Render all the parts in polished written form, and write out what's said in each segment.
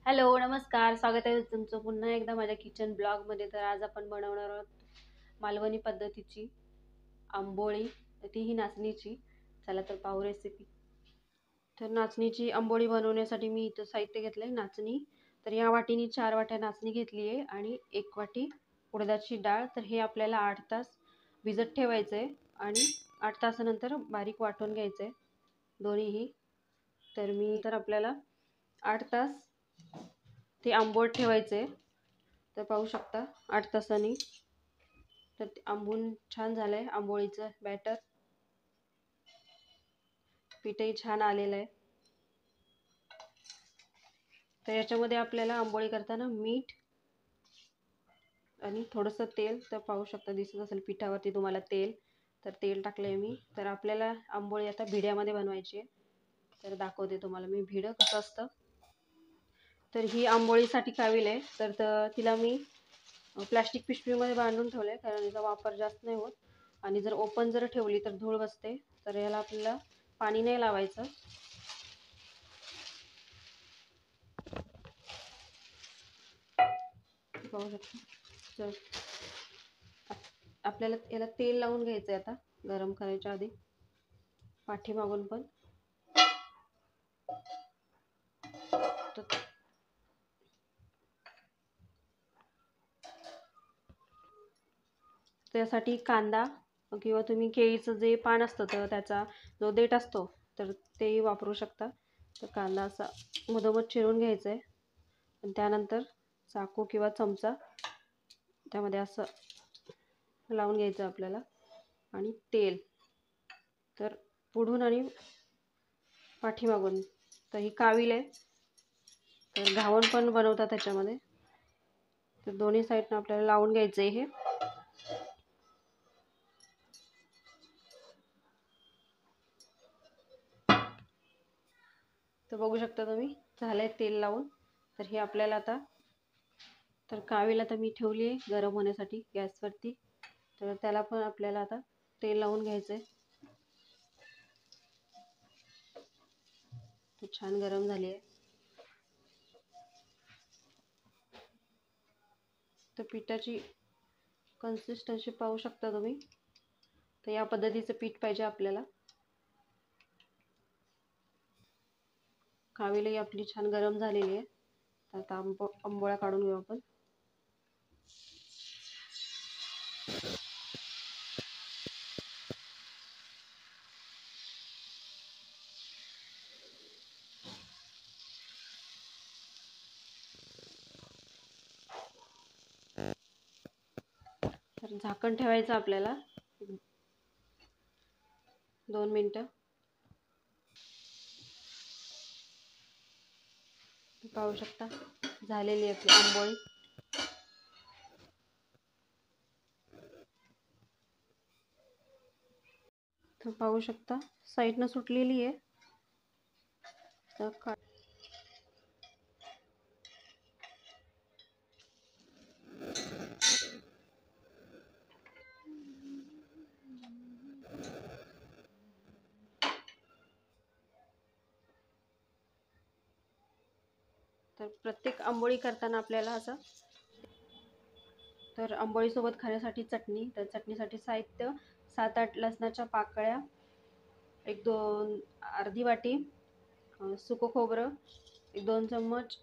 Hello, नमस्कार. स्वागत आहे तुमचं पुन्हा एकदा माझ्या किचन ब्लॉगमध्ये. तर आज आपण बनवणार आहोत मालवणी पद्धतीची आंबोळी, तीही नाचणीची. चला तर पाहू रेसिपी. तर नाचणीची आंबोळी बनवण्यासाठी मी इथं साहित्य घेतलं आहे. नाचणी, तर या वाटीने 4 वाट्या नाचणी घेतली आहे आणि 1 वाटी उडदाची डाळ. तर हे आपल्याला 8 तास भिजत ठेवायचं आहे आणि 8 तासानंतर बारीक वाटून घ्यायचं आहे दोन्हीही. तर आपल्याला 8 तास ते आंबोट ठेवायचे. तर पाहू शकता 8 तासांनी तर ते आंबून छान झालंय. आंबोळीचं बॅटर, पीठही छान आलेलं आहे. तर याच्यामध्ये आपल्याला आंबोळी करताना मीठ आणि थोडंसं तेल, तर पाहू शकता दिसत असेल पिठावरती तुम्हाला तेल, तर तेल टाकलंय मी. तर आपल्याला आंबोळी आता भिड्यामध्ये बनवायची आहे. तर दाखवते तुम्हाला मी भिडं कसं असतं. तर ही आंबोळीसाठी काविल आहे. तर तिला मी प्लास्टिक पिशवीमध्ये बांधून ठेवलं आहे, कारण याचा वापर जास्त नाही होत. आणि जर ओपन जर ठेवली तर धूळ बसते. तर याला आपल्याला पाणी नाही लावायचं. पाहू शकता. तर आपल्याला याला तेल लावून घ्यायचं आहे आता, गरम करायच्या आधी पाठीमागून पण. त्यासाठी कांदा किंवा तुम्ही केळीचं जे पान असतं तर त्याचा जो देठ असतो तर तेही वापरू शकता. तर कांदा असा मधोमध चिरून घ्यायचा आहे आणि त्यानंतर चाकू किंवा चमचा त्यामध्ये असं लावून घ्यायचं आपल्याला. आणि तेल तर पुढून आणि पाठीमागून. तर ही काविल आहे, तर घावण पण बनवतात त्याच्यामध्ये. तर दोन्ही साईडनं आपल्याला लावून घ्यायचं आहे हे. तर बघू शकता तुम्ही, झालंय तेल लावून. तर हे आपल्याला आता, तर कावीला तर मी ठेवली आहे गरम होण्यासाठी गॅसवरती. तर त्याला पण आपल्याला आता तेल लावून घ्यायचं आहे. तर छान गरम झाली आहे. तर पिठाची कन्सिस्टन्सी पाहू शकता तुम्ही. तर या पद्धतीचं पीठ पाहिजे आपल्याला. कावीलही आपली छान गरम झालेली आहे. तर आता आंबोळ्या काढून घेऊ आपण. तर झाकण ठेवायचं आपल्याला 2 मिनटं. पाहू शकता झालेली आहे आपली आंबोळी. तर पाहू शकता साईडनं सुटलेली आहे. तर प्रत्येक आंबोळी करताना आपल्याला असं. तर आंबोळीसोबत खाण्यासाठी चटणी. तर चटणीसाठी साहित्य 7-8 लसणाच्या पाकळ्या, 1-2 अर्धी वाटी सुकं खोबरं, 1-2 चम्मच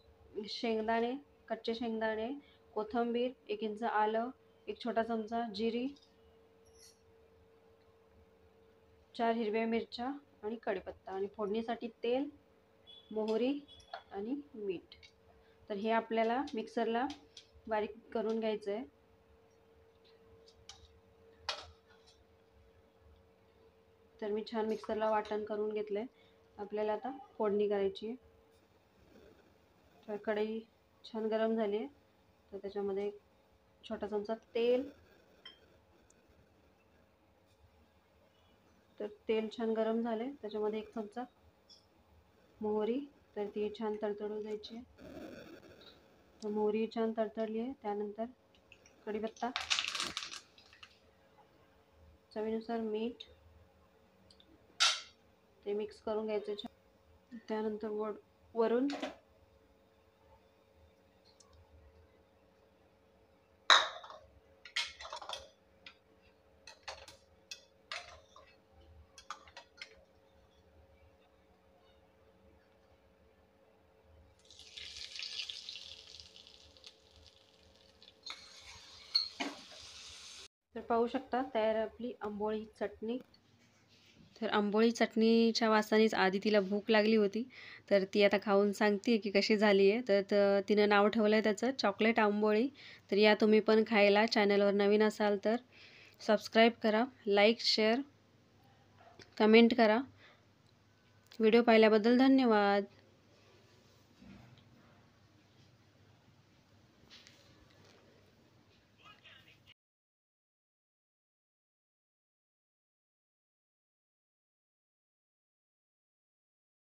शेंगदाणे, कच्चे शेंगदाणे, कोथिंबीर, 1 इंच आलं, 1 छोटा चमचा जिरी, 4 हिरव्या मिरच्या आणि कढीपत्ता. आणि फोडणीसाठी तेल, मोहरी आणि मीठ. तर हे आपल्याला मिक्सरला बारीक करून घ्यायचं आहे. तर मी छान मिक्सरला वाटण करून घेतलंय. आपल्याला आता फोडणी करायची आहे. तर कढई छान गरम झाली आहे. तर त्याच्यामध्ये छोटा चमचा तेल. तर तेल छान गरम झाले, त्याच्यामध्ये 1 चमचा मोहरी. तर ती छान तडतडू द्यायची आहे. तर मोहरी छान तडतडली आहे. त्यानंतर कढीपत्ता, चवीनुसार मीठ, ते मिक्स करून घ्यायचं छान. त्यानंतर वरून पाहू शकता तयार आपली आंबोळी चटणी. तर आंबोळी चटणीच्या वासानेच आधी तिला भूक लागली होती, तर ती आता खाऊन सांगते की कशी झाली आहे. तर तिनं नाव ठेवलं आहे त्याचं चॉकलेट आंबोळी. तर या तुम्ही पण खायला. चॅनलवर नवीन असाल तर सबस्क्राईब करा, लाईक, शेअर, कमेंट करा. व्हिडिओ पाहिल्याबद्दल धन्यवाद.